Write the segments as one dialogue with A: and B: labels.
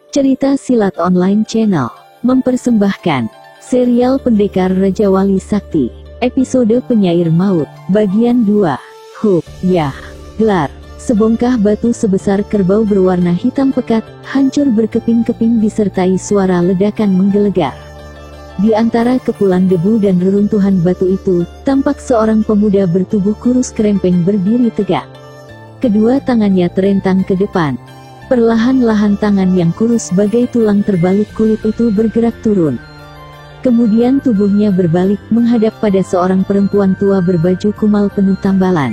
A: Cerita Silat Online Channel mempersembahkan serial Pendekar Raja Wali Sakti, episode Penyair Maut, bagian 2. Huk, Yah, Gelar. Sebongkah batu sebesar kerbau berwarna hitam pekat, hancur berkeping-keping disertai suara ledakan menggelegar. Di antara kepulan debu dan reruntuhan batu itu, tampak seorang pemuda bertubuh kurus kerempeng berdiri tegak. Kedua tangannya terentang ke depan. Perlahan-lahan tangan yang kurus bagai tulang terbalik kulit itu bergerak turun. Kemudian tubuhnya berbalik menghadap pada seorang perempuan tua berbaju kumal penuh tambalan.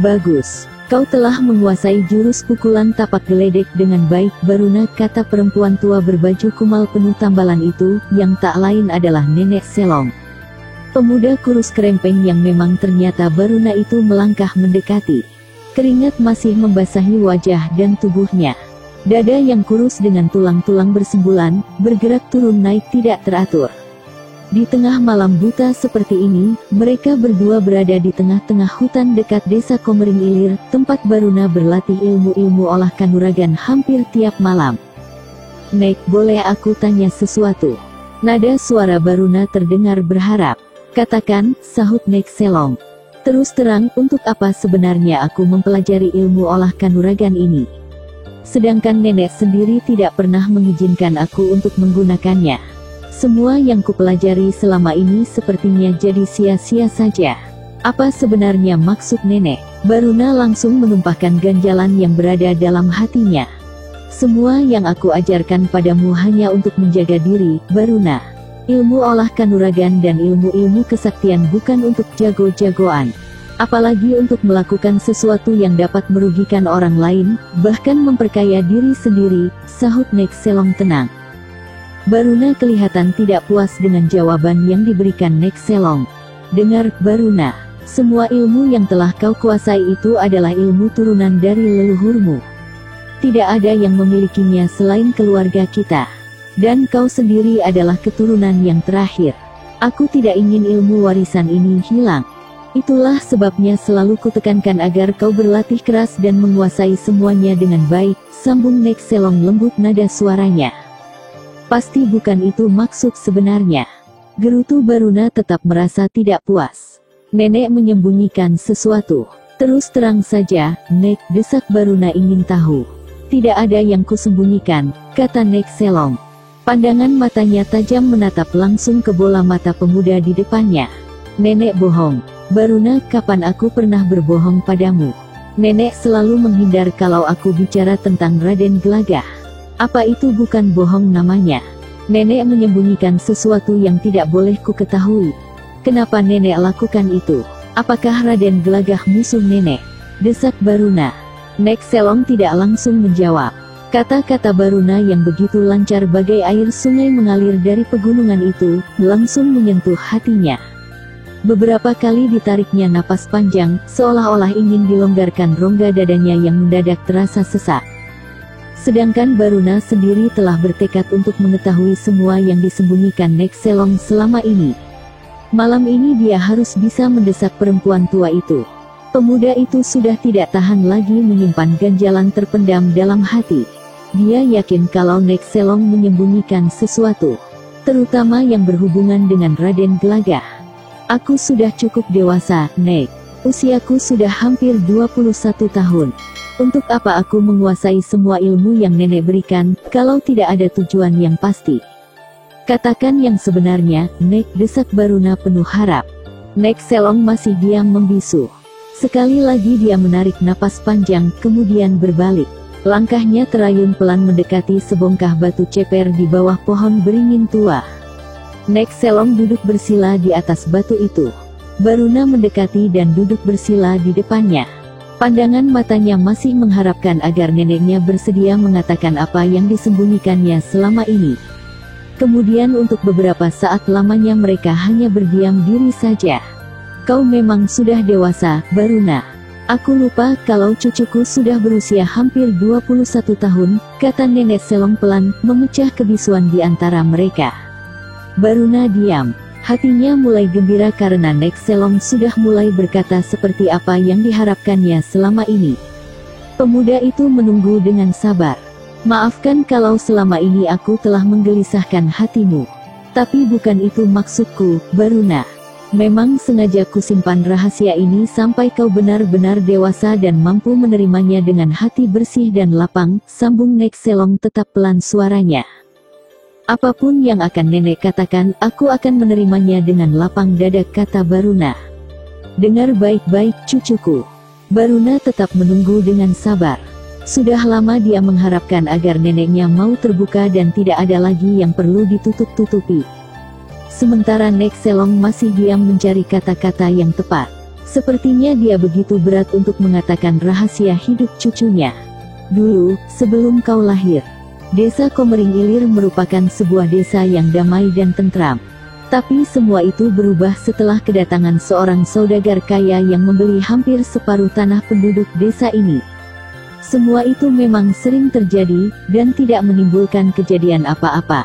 A: "Bagus, kau telah menguasai jurus pukulan tapak geledek dengan baik, Baruna," kata perempuan tua berbaju kumal penuh tambalan itu, yang tak lain adalah Nenek Selong. Pemuda kurus kerempeng yang memang ternyata Baruna itu melangkah mendekati. Keringat masih membasahi wajah dan tubuhnya. Dada yang kurus dengan tulang-tulang bersembulan, bergerak turun naik tidak teratur. Di tengah malam buta seperti ini, mereka berdua berada di tengah-tengah hutan dekat desa Komering Ilir, tempat Baruna berlatih ilmu-ilmu olah kanuragan hampir tiap malam. "Nek, boleh aku tanya sesuatu?" Nada suara Baruna terdengar berharap. "Katakan," sahut Nek Selong. "Terus terang, untuk apa sebenarnya aku mempelajari ilmu olah kanuragan ini? Sedangkan nenek sendiri tidak pernah mengizinkan aku untuk menggunakannya. Semua yang kupelajari selama ini sepertinya jadi sia-sia saja. Apa sebenarnya maksud nenek?" Baruna langsung menumpahkan ganjalan yang berada dalam hatinya. "Semua yang aku ajarkan padamu hanya untuk menjaga diri, Baruna. Ilmu olah kanuragan dan ilmu-ilmu kesaktian bukan untuk jago-jagoan. Apalagi untuk melakukan sesuatu yang dapat merugikan orang lain, bahkan memperkaya diri sendiri," sahut Nek Selong tenang. Baruna kelihatan tidak puas dengan jawaban yang diberikan Nek Selong. "Dengar, Baruna, semua ilmu yang telah kau kuasai itu adalah ilmu turunan dari leluhurmu. Tidak ada yang memilikinya selain keluarga kita. Dan kau sendiri adalah keturunan yang terakhir. Aku tidak ingin ilmu warisan ini hilang. Itulah sebabnya selalu kutekankan agar kau berlatih keras dan menguasai semuanya dengan baik," sambung Nek Selong lembut nada suaranya. "Pasti bukan itu maksud sebenarnya." Gerutu Baruna tetap merasa tidak puas. "Nenek menyembunyikan sesuatu." "Terus terang saja, Nek," desak Baruna ingin tahu. "Tidak ada yang kusembunyikan," kata Nek Selong. Pandangan matanya tajam menatap langsung ke bola mata pemuda di depannya. "Nenek bohong." "Baruna, kapan aku pernah berbohong padamu? Nenek selalu menghindar kalau aku bicara tentang Raden Gelagah. Apa itu bukan bohong namanya? Nenek menyembunyikan sesuatu yang tidak boleh ku ketahui. Kenapa nenek lakukan itu? Apakah Raden Gelagah musuh nenek?" desak Baruna. Nek Selong tidak langsung menjawab. Kata-kata Baruna yang begitu lancar bagai air sungai mengalir dari pegunungan itu, langsung menyentuh hatinya. Beberapa kali ditariknya napas panjang, seolah-olah ingin dilonggarkan rongga dadanya yang mendadak terasa sesak. Sedangkan Baruna sendiri telah bertekad untuk mengetahui semua yang disembunyikan Nek Selong selama ini. Malam ini dia harus bisa mendesak perempuan tua itu. Pemuda itu sudah tidak tahan lagi menyimpan ganjalan terpendam dalam hati. Dia yakin kalau Nek Selong menyembunyikan sesuatu, terutama yang berhubungan dengan Raden Gelagah. "Aku sudah cukup dewasa, Nek. Usiaku sudah hampir 21 tahun. Untuk apa aku menguasai semua ilmu yang nenek berikan, kalau tidak ada tujuan yang pasti? Katakan yang sebenarnya, Nek," desak Baruna penuh harap. Nek Selong masih diam membisu. Sekali lagi dia menarik napas panjang, kemudian berbalik. Langkahnya terayun pelan mendekati sebongkah batu ceper di bawah pohon beringin tua. Nek Selong duduk bersila di atas batu itu. Baruna mendekati dan duduk bersila di depannya. Pandangan matanya masih mengharapkan agar neneknya bersedia mengatakan apa yang disembunyikannya selama ini. Kemudian untuk beberapa saat lamanya mereka hanya berdiam diri saja. "Kau memang sudah dewasa, Baruna. Aku lupa kalau cucuku sudah berusia hampir 21 tahun, kata Nenek Selong pelan, memecah kebisuan di antara mereka. Baruna diam. Hatinya mulai gembira karena Nek Selong sudah mulai berkata seperti apa yang diharapkannya selama ini. Pemuda itu menunggu dengan sabar. Maafkan kalau selama ini aku telah menggelisahkan hatimu. Tapi bukan itu maksudku, Baruna. Memang sengaja kusimpan rahasia ini sampai kau benar-benar dewasa dan mampu menerimanya dengan hati bersih dan lapang, sambung Nek Selong tetap pelan suaranya. Apapun yang akan nenek katakan, aku akan menerimanya dengan lapang dada, kata Baruna. Dengar baik-baik cucuku. Baruna tetap menunggu dengan sabar. Sudah lama dia mengharapkan agar neneknya mau terbuka dan tidak ada lagi yang perlu ditutup-tutupi. Sementara Nek Selong masih diam mencari kata-kata yang tepat. Sepertinya dia begitu berat untuk mengatakan rahasia hidup cucunya. Dulu, sebelum kau lahir, Desa Komering Ilir merupakan sebuah desa yang damai dan tentram. Tapi semua itu berubah setelah kedatangan seorang saudagar kaya yang membeli hampir separuh tanah penduduk desa ini. Semua itu memang sering terjadi, dan tidak menimbulkan kejadian apa-apa.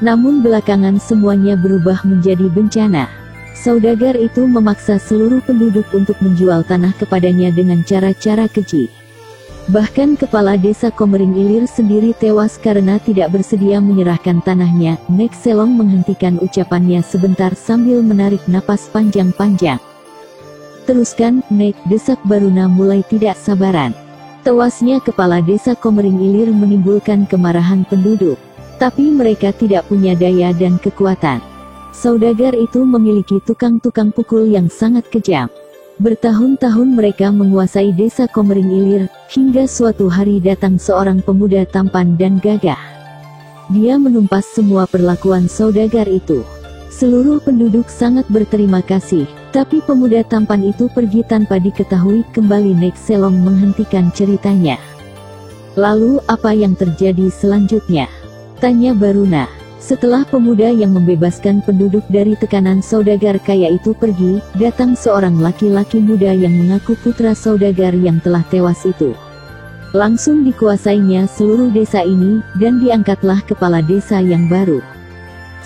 A: Namun belakangan semuanya berubah menjadi bencana. Saudagar itu memaksa seluruh penduduk untuk menjual tanah kepadanya dengan cara-cara keji. Bahkan kepala desa Komering Ilir sendiri tewas karena tidak bersedia menyerahkan tanahnya. Nek Selong menghentikan ucapannya sebentar sambil menarik napas panjang-panjang. Teruskan, Nek, desak Baruna mulai tidak sabaran. Tewasnya kepala desa Komering Ilir menimbulkan kemarahan penduduk. Tapi mereka tidak punya daya dan kekuatan. Saudagar itu memiliki tukang-tukang pukul yang sangat kejam. Bertahun-tahun mereka menguasai desa Komering Ilir, hingga suatu hari datang seorang pemuda tampan dan gagah. Dia menumpas semua perlakuan saudagar itu. Seluruh penduduk sangat berterima kasih, tapi pemuda tampan itu pergi tanpa diketahui. Kembali Nek Selong menghentikan ceritanya. Lalu apa yang terjadi selanjutnya? Tanya Baruna. Setelah pemuda yang membebaskan penduduk dari tekanan saudagar kaya itu pergi, datang seorang laki-laki muda yang mengaku putra saudagar yang telah tewas itu. Langsung dikuasainya seluruh desa ini, dan diangkatlah kepala desa yang baru.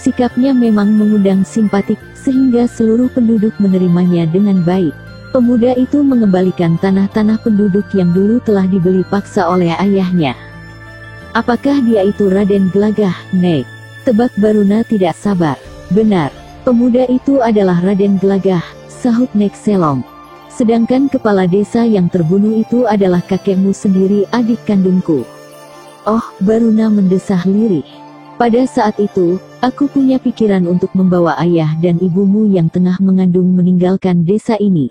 A: Sikapnya memang mengundang simpatik, sehingga seluruh penduduk menerimanya dengan baik. Pemuda itu mengembalikan tanah-tanah penduduk yang dulu telah dibeli paksa oleh ayahnya. Apakah dia itu Raden Gelagah, Nek? Tebak Baruna tidak sabar. Benar, pemuda itu adalah Raden Gelagah, sahut Nek Selong. Sedangkan kepala desa yang terbunuh itu adalah kakekmu sendiri, adik kandungku. Oh, Baruna mendesah lirih. Pada saat itu, aku punya pikiran untuk membawa ayah dan ibumu yang tengah mengandung meninggalkan desa ini.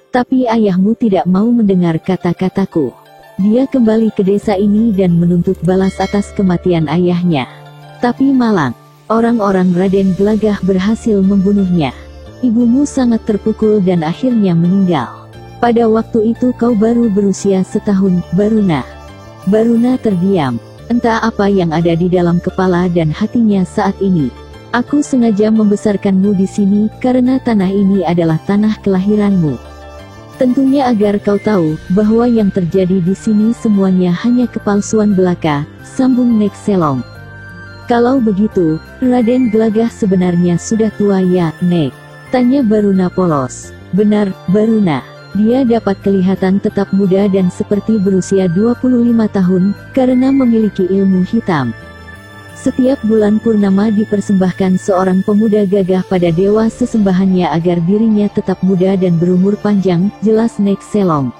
A: Tapi ayahmu tidak mau mendengar kata-kataku. Dia kembali ke desa ini dan menuntut balas atas kematian ayahnya. Tapi malang, orang-orang Raden Gelagah berhasil membunuhnya. Ibumu sangat terpukul dan akhirnya meninggal. Pada waktu itu kau baru berusia setahun, Baruna. Baruna terdiam. Entah apa yang ada di dalam kepala dan hatinya saat ini. Aku sengaja membesarkanmu di sini, karena tanah ini adalah tanah kelahiranmu. Tentunya agar kau tahu, bahwa yang terjadi di sini semuanya hanya kepalsuan belaka, sambung Nek Selong. Kalau begitu, Raden Gelagah sebenarnya sudah tua ya, Nek? Tanya Baruna polos. Benar, Baruna. Dia dapat kelihatan tetap muda dan seperti berusia 25 tahun, karena memiliki ilmu hitam. Setiap bulan purnama dipersembahkan seorang pemuda gagah pada dewa sesembahannya agar dirinya tetap muda dan berumur panjang, jelas Nek Selong.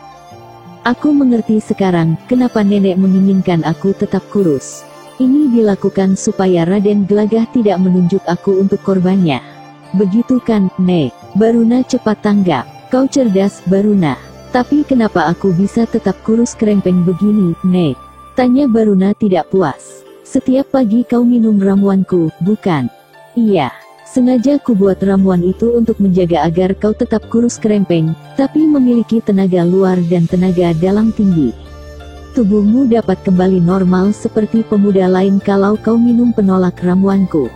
A: Aku mengerti sekarang, kenapa nenek menginginkan aku tetap kurus. Ini dilakukan supaya Raden Gelagah tidak menunjuk aku untuk korbannya. Begitu kan, Nek? Baruna cepat tanggap. Kau cerdas, Baruna. Tapi kenapa aku bisa tetap kurus kerempeng begini, Nek? Tanya Baruna tidak puas. Setiap pagi kau minum ramuanku, bukan? Iya. Sengaja ku buat ramuan itu untuk menjaga agar kau tetap kurus kerempeng, tapi memiliki tenaga luar dan tenaga dalam tinggi. Tubuhmu dapat kembali normal seperti pemuda lain kalau kau minum penolak ramuanku.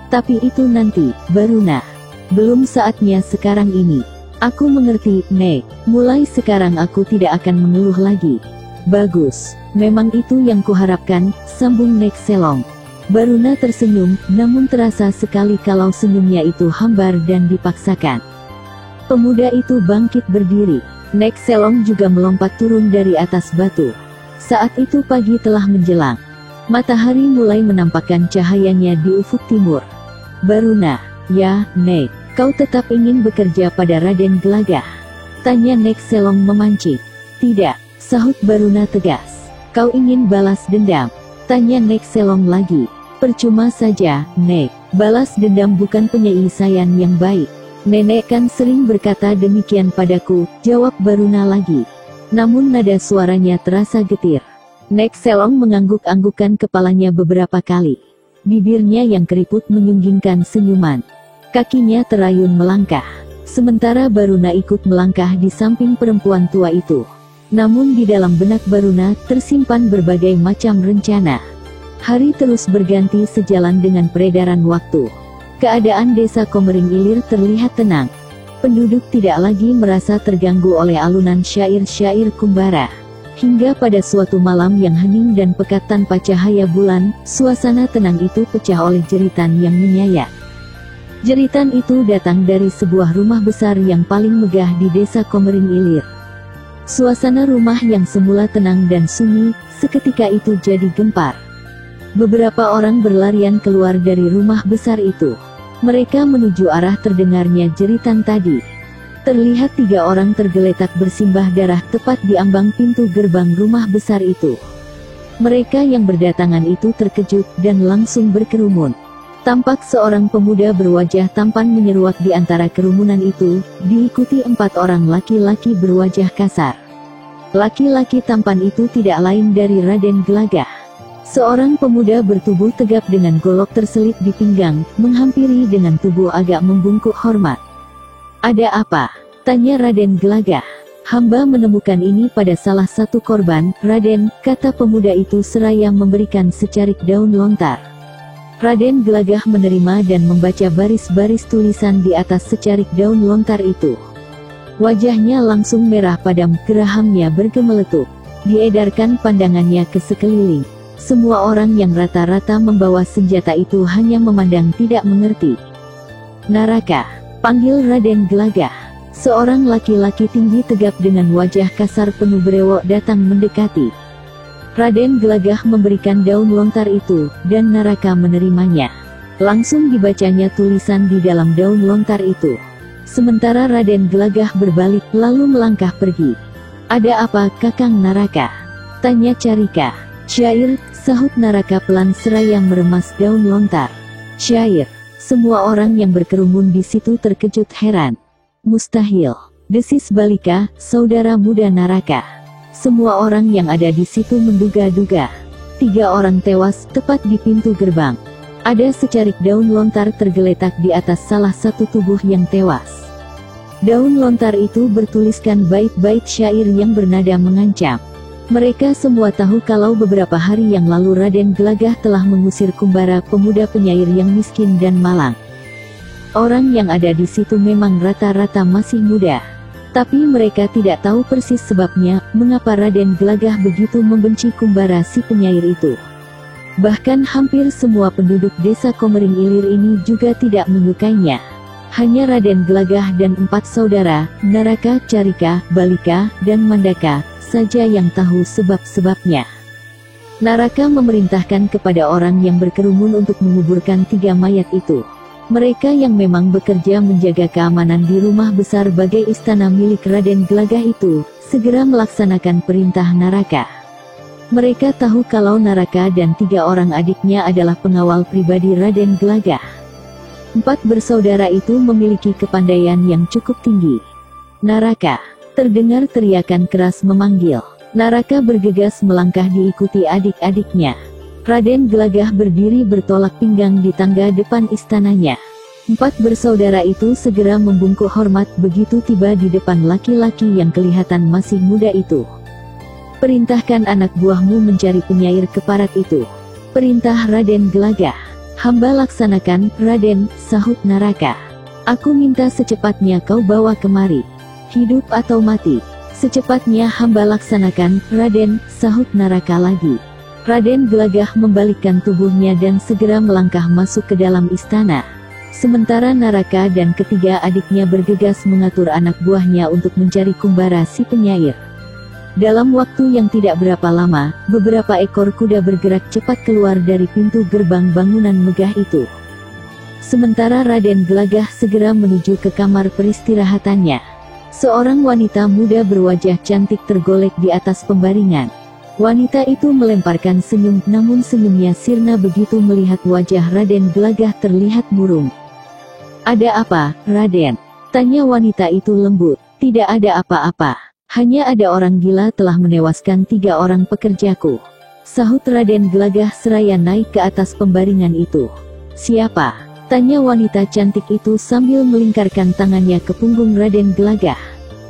A: Tapi itu nanti, Baruna. Belum saatnya sekarang ini. Aku mengerti, Nek. Mulai sekarang aku tidak akan mengeluh lagi. Bagus. Memang itu yang kuharapkan, sambung Nek Selong. Baruna tersenyum, namun terasa sekali kalau senyumnya itu hambar dan dipaksakan. Pemuda itu bangkit berdiri. Nek Selong juga melompat turun dari atas batu. Saat itu pagi telah menjelang. Matahari mulai menampakkan cahayanya di ufuk timur. "Baruna, ya, Nek, kau tetap ingin bekerja pada Raden Gelagah?" tanya Nek Selong memancing. "Tidak," sahut Baruna tegas. "Kau ingin balas dendam?" tanya Nek Selong lagi. "Percuma saja, Nek. Balas dendam bukan penyelesaian yang baik. Nenek kan sering berkata demikian padaku," jawab Baruna lagi. Namun nada suaranya terasa getir. Nek Selong mengangguk-anggukkan kepalanya beberapa kali. Bibirnya yang keriput menyunggingkan senyuman. Kakinya terayun melangkah. Sementara Baruna ikut melangkah di samping perempuan tua itu. Namun di dalam benak Baruna tersimpan berbagai macam rencana. Hari terus berganti sejalan dengan peredaran waktu. Keadaan desa Komering Ilir terlihat tenang. Penduduk tidak lagi merasa terganggu oleh alunan syair-syair Kumbara. Hingga pada suatu malam yang hening dan pekat tanpa cahaya bulan, suasana tenang itu pecah oleh jeritan yang menyayat. Jeritan itu datang dari sebuah rumah besar yang paling megah di desa Komering Ilir. Suasana rumah yang semula tenang dan sunyi, seketika itu jadi gempar. Beberapa orang berlarian keluar dari rumah besar itu. Mereka menuju arah terdengarnya jeritan tadi. Terlihat 3 orang tergeletak bersimbah darah tepat di ambang pintu gerbang rumah besar itu. Mereka yang berdatangan itu terkejut dan langsung berkerumun. Tampak seorang pemuda berwajah tampan menyeruak di antara kerumunan itu, diikuti 4 orang laki-laki berwajah kasar. Laki-laki tampan itu tidak lain dari Raden Gelagah. Seorang pemuda bertubuh tegap dengan golok terselip di pinggang, menghampiri dengan tubuh agak membungkuk hormat. "Ada apa?" tanya Raden Gelagah. "Hamba menemukan ini pada salah satu korban, Raden," kata pemuda itu seraya memberikan secarik daun lontar. Raden Gelagah menerima dan membaca baris-baris tulisan di atas secarik daun lontar itu. Wajahnya langsung merah padam, gerahamnya bergemeletup. Diedarkan pandangannya ke sekeliling. Semua orang yang rata-rata membawa senjata itu hanya memandang tidak mengerti. "Naraka," panggil Raden Gelagah. Seorang laki-laki tinggi tegap dengan wajah kasar penuh brewok datang mendekati. Raden Gelagah memberikan daun lontar itu, dan Naraka menerimanya. Langsung dibacanya tulisan di dalam daun lontar itu. Sementara Raden Gelagah berbalik lalu melangkah pergi. "Ada apa, Kakang Naraka?" tanya Carika. "Syair," sahut Naraka pelan seraya meremas daun lontar. "Syair." Semua orang yang berkerumun di situ terkejut heran. "Mustahil," desis Balika, saudara muda Naraka. Semua orang yang ada di situ menduga-duga. 3 orang tewas tepat di pintu gerbang. Ada secarik daun lontar tergeletak di atas salah satu tubuh yang tewas. Daun lontar itu bertuliskan bait-bait syair yang bernada mengancam. Mereka semua tahu kalau beberapa hari yang lalu Raden Gelagah telah mengusir Kumbara, pemuda penyair yang miskin dan malang. Orang yang ada di situ memang rata-rata masih muda. Tapi mereka tidak tahu persis sebabnya, mengapa Raden Gelagah begitu membenci Kumbara si penyair itu. Bahkan hampir semua penduduk desa Komering Ilir ini juga tidak menyukainya. Hanya Raden Gelagah dan 4 saudara, Naraka, Carika, Balika, dan Mandaka, saja yang tahu sebab-sebabnya. Naraka memerintahkan kepada orang yang berkerumun untuk menguburkan 3 mayat itu. Mereka yang memang bekerja menjaga keamanan di rumah besar bagai istana milik Raden Gelagah itu, segera melaksanakan perintah Naraka. Mereka tahu kalau Naraka dan 3 orang adiknya adalah pengawal pribadi Raden Gelagah. 4 bersaudara itu memiliki kepandaian yang cukup tinggi. "Naraka!" terdengar teriakan keras memanggil. Naraka bergegas melangkah diikuti adik-adiknya. Raden Gelagah berdiri bertolak pinggang di tangga depan istananya. 4 bersaudara itu segera membungkuk hormat begitu tiba di depan laki-laki yang kelihatan masih muda itu. "Perintahkan anak buahmu mencari penyair keparat itu." "Perintah Raden Gelagah." "Hamba laksanakan, Raden," sahut Naraka. "Aku minta secepatnya kau bawa kemari. Hidup atau mati." "Secepatnya hamba laksanakan, Raden," sahut Naraka lagi. Raden Gelagah membalikkan tubuhnya dan segera melangkah masuk ke dalam istana. Sementara Naraka dan ketiga adiknya bergegas mengatur anak buahnya untuk mencari Kumbara si penyair. Dalam waktu yang tidak berapa lama, beberapa ekor kuda bergerak cepat keluar dari pintu gerbang bangunan megah itu. Sementara Raden Gelagah segera menuju ke kamar peristirahatannya. Seorang wanita muda berwajah cantik tergolek di atas pembaringan. Wanita itu melemparkan senyum, namun senyumnya sirna begitu melihat wajah Raden Gelagah terlihat murung. "Ada apa, Raden?" tanya wanita itu lembut. "Tidak ada apa-apa. Hanya ada orang gila telah menewaskan 3 orang pekerjaku," sahut Raden Gelagah seraya naik ke atas pembaringan itu. "Siapa?" tanya wanita cantik itu sambil melingkarkan tangannya ke punggung Raden Gelagah.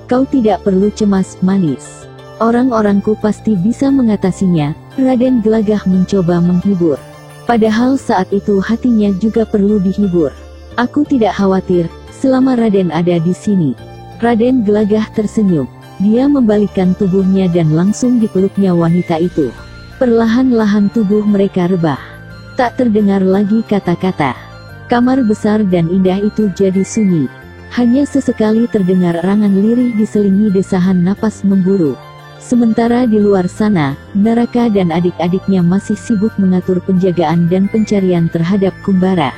A: "Kau tidak perlu cemas, manis. Orang-orangku pasti bisa mengatasinya." Raden Gelagah mencoba menghibur. Padahal saat itu hatinya juga perlu dihibur. "Aku tidak khawatir, selama Raden ada di sini." Raden Gelagah tersenyum. Dia membalikkan tubuhnya dan langsung dipeluknya wanita itu. Perlahan-lahan tubuh mereka rebah. Tak terdengar lagi kata-kata. Kamar besar dan indah itu jadi sunyi. Hanya sesekali terdengar erangan lirih diselingi desahan napas memburu. Sementara di luar sana, Naraka dan adik-adiknya masih sibuk mengatur penjagaan dan pencarian terhadap Kumbara.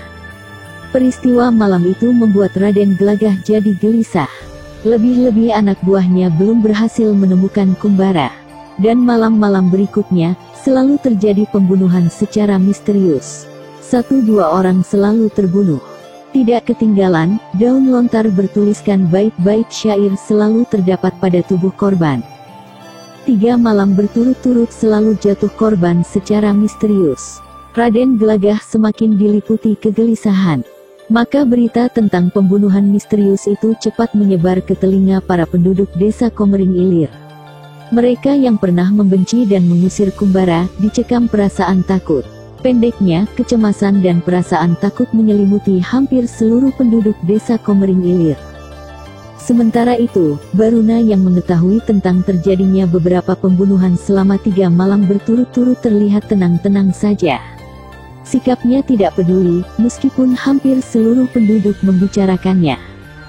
A: Peristiwa malam itu membuat Raden Gelagah jadi gelisah. Lebih-lebih anak buahnya belum berhasil menemukan Kumbara. Dan malam-malam berikutnya, selalu terjadi pembunuhan secara misterius. 1-2 orang selalu terbunuh. Tidak ketinggalan, daun lontar bertuliskan bait-bait syair selalu terdapat pada tubuh korban. 3 malam berturut-turut selalu jatuh korban secara misterius. Raden Gelagah semakin diliputi kegelisahan. Maka berita tentang pembunuhan misterius itu cepat menyebar ke telinga para penduduk desa Komering Ilir. Mereka yang pernah membenci dan mengusir Kumbara, dicekam perasaan takut. Pendeknya, kecemasan dan perasaan takut menyelimuti hampir seluruh penduduk desa Komering Ilir. Sementara itu, Baruna yang mengetahui tentang terjadinya beberapa pembunuhan selama 3 malam berturut-turut terlihat tenang-tenang saja. Sikapnya tidak peduli, meskipun hampir seluruh penduduk membicarakannya.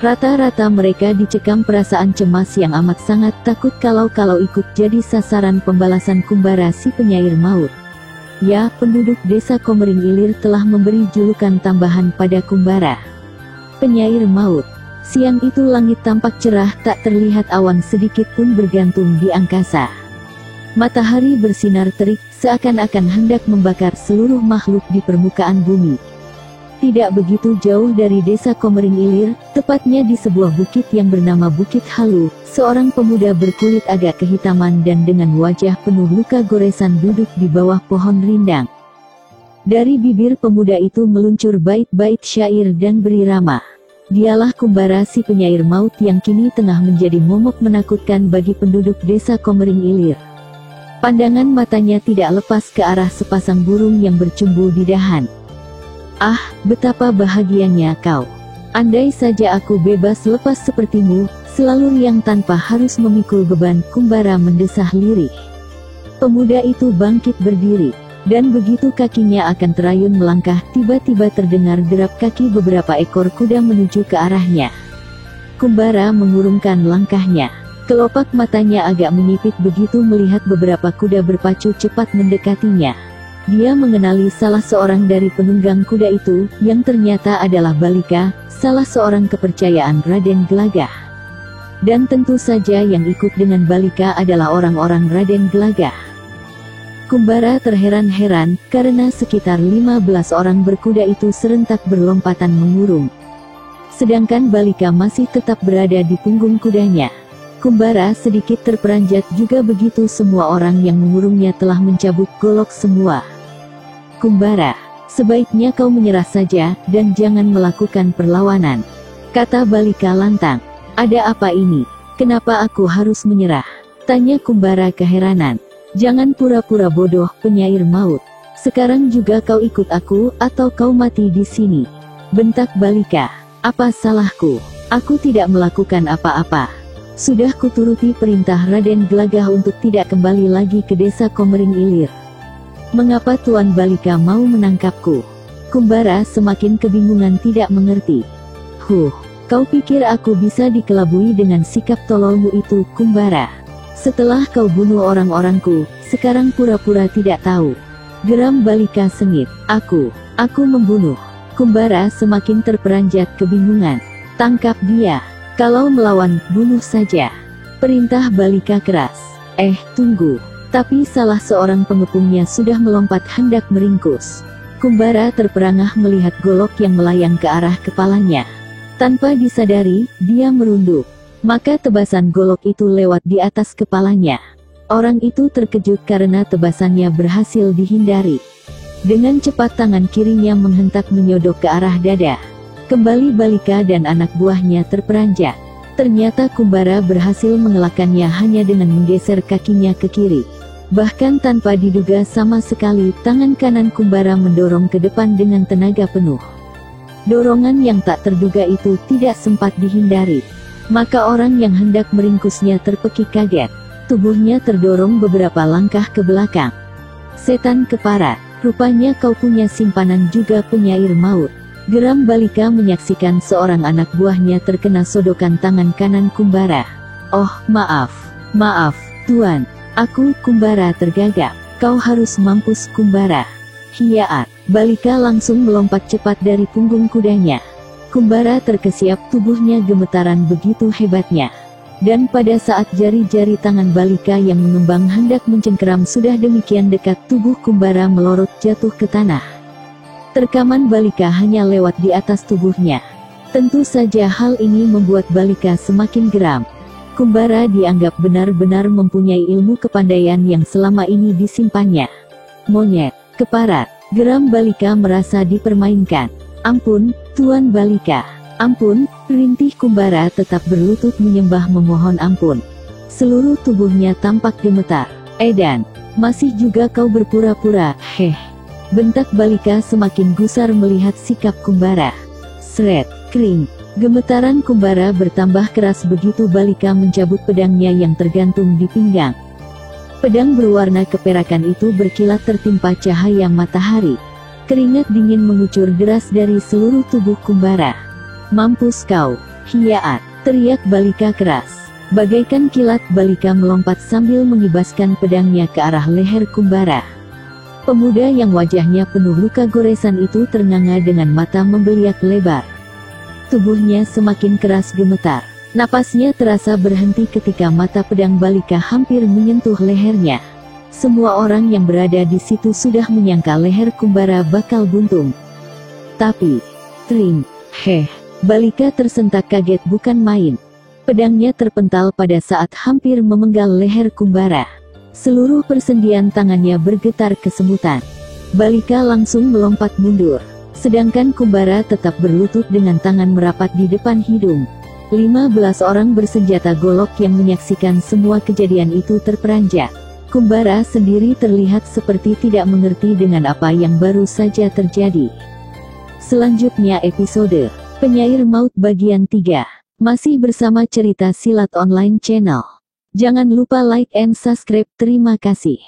A: Rata-rata mereka dicekam perasaan cemas yang amat sangat takut kalau ikut jadi sasaran pembalasan Kumbara si penyair maut. Ya, penduduk desa Komering Ilir telah memberi julukan tambahan pada Kumbara. Penyair maut. Siang itu langit tampak cerah, tak terlihat awan sedikit pun bergantung di angkasa. Matahari bersinar terik, seakan-akan hendak membakar seluruh makhluk di permukaan bumi. Tidak begitu jauh dari desa Komering Ilir, tepatnya di sebuah bukit yang bernama Bukit Halu, seorang pemuda berkulit agak kehitaman dan dengan wajah penuh luka goresan duduk di bawah pohon rindang. Dari bibir pemuda itu meluncur bait-bait syair dan berirama. Dialah Kumbara si penyair maut yang kini tengah menjadi momok menakutkan bagi penduduk desa Komering Ilir. Pandangan matanya tidak lepas ke arah sepasang burung yang bercumbu di dahan. "Ah, betapa bahagianya kau. Andai saja aku bebas lepas sepertimu, selalu riang tanpa harus memikul beban," Kumbara mendesah lirih. Pemuda itu bangkit berdiri, dan begitu kakinya akan terayun melangkah, tiba-tiba terdengar derap kaki beberapa ekor kuda menuju ke arahnya. Kumbara mengurungkan langkahnya. Kelopak matanya agak menyipit begitu melihat beberapa kuda berpacu cepat mendekatinya. Dia mengenali salah seorang dari penunggang kuda itu, yang ternyata adalah Balika, salah seorang kepercayaan Raden Gelagah. Dan tentu saja yang ikut dengan Balika adalah orang-orang Raden Gelagah. Kumbara terheran-heran, karena sekitar 15 orang berkuda itu serentak berlompatan mengurung. Sedangkan Balika masih tetap berada di punggung kudanya. Kumbara sedikit terperanjat juga begitu semua orang yang mengurungnya telah mencabut golok semua. "Kumbara, sebaiknya kau menyerah saja, dan jangan melakukan perlawanan," kata Balika lantang. "Ada apa ini? Kenapa aku harus menyerah?" tanya Kumbara keheranan. "Jangan pura-pura bodoh, penyair maut. Sekarang juga kau ikut aku, atau kau mati di sini," bentak Balika. "Apa salahku? Aku tidak melakukan apa-apa. Sudah kuturuti perintah Raden Gelagah untuk tidak kembali lagi ke desa Komering Ilir. Mengapa Tuan Balika mau menangkapku?" Kumbara semakin kebingungan tidak mengerti. "Kau pikir aku bisa dikelabui dengan sikap tololmu itu, Kumbara? Setelah kau bunuh orang-orangku, sekarang pura-pura tidak tahu. Geram Balika sengit. Aku membunuh. Kumbara semakin terperanjat kebingungan. Tangkap dia. Kalau melawan, bunuh saja. Perintah Balika keras. Tunggu. Tapi salah seorang pengepungnya sudah melompat hendak meringkus. Kumbara terperangah melihat golok yang melayang ke arah kepalanya. Tanpa disadari, dia merunduk. Maka tebasan golok itu lewat di atas kepalanya. Orang itu terkejut karena tebasannya berhasil dihindari. Dengan cepat tangan kirinya menghentak menyodok ke arah dada. Kembali Balika dan anak buahnya terperanjat. Ternyata Kumbara berhasil mengelakkannya hanya dengan menggeser kakinya ke kiri. Bahkan tanpa diduga sama sekali, tangan kanan Kumbara mendorong ke depan dengan tenaga penuh. Dorongan yang tak terduga itu tidak sempat dihindari. Maka orang yang hendak meringkusnya terpekik kaget. Tubuhnya terdorong beberapa langkah ke belakang. Setan keparat, rupanya kau punya simpanan juga penyair maut. Geram Balika menyaksikan seorang anak buahnya terkena sodokan tangan kanan Kumbara. Oh, maaf, Tuan. Aku, Kumbara tergagap. Kau harus mampus Kumbara. Hiyaat. Balika langsung melompat cepat dari punggung kudanya. Kumbara terkesiap, tubuhnya gemetaran begitu hebatnya. Dan pada saat jari-jari tangan Balika yang mengembang hendak mencengkeram sudah demikian dekat, tubuh Kumbara melorot jatuh ke tanah. Terkaman Balika hanya lewat di atas tubuhnya. Tentu saja hal ini membuat Balika semakin geram. Kumbara dianggap benar-benar mempunyai ilmu kepandaian yang selama ini disimpannya. Monyet, keparat, geram Balika merasa dipermainkan. Ampun, Tuan Balika. Ampun, rintih Kumbara tetap berlutut menyembah memohon ampun. Seluruh tubuhnya tampak gemetar. Edan, masih juga kau berpura-pura, bentak Balika semakin gusar melihat sikap Kumbara. Sret, kring. Gemetaran Kumbara bertambah keras begitu Balika mencabut pedangnya yang tergantung di pinggang. Pedang berwarna keperakan itu berkilat tertimpa cahaya matahari. Keringat dingin mengucur deras dari seluruh tubuh Kumbara. Mampus kau, hiyaat, teriak Balika keras. Bagaikan kilat Balika melompat sambil mengibaskan pedangnya ke arah leher Kumbara. Pemuda yang wajahnya penuh luka goresan itu ternganga dengan mata membeliak lebar. Tubuhnya semakin keras gemetar. Napasnya terasa berhenti ketika mata pedang Balika hampir menyentuh lehernya. Semua orang yang berada di situ sudah menyangka leher Kumbara bakal buntung. Tapi, tring, Balika tersentak kaget bukan main. Pedangnya terpental pada saat hampir memenggal leher Kumbara. Seluruh persendian tangannya bergetar kesemutan. Balika langsung melompat mundur. Sedangkan Kumbara tetap berlutut dengan tangan merapat di depan hidung. 15 orang bersenjata golok yang menyaksikan semua kejadian itu terperanjat. Kumbara sendiri terlihat seperti tidak mengerti dengan apa yang baru saja terjadi. Selanjutnya episode Penyair Maut bagian 3. Masih bersama cerita Silat Online Channel. Jangan lupa like and subscribe. Terima kasih.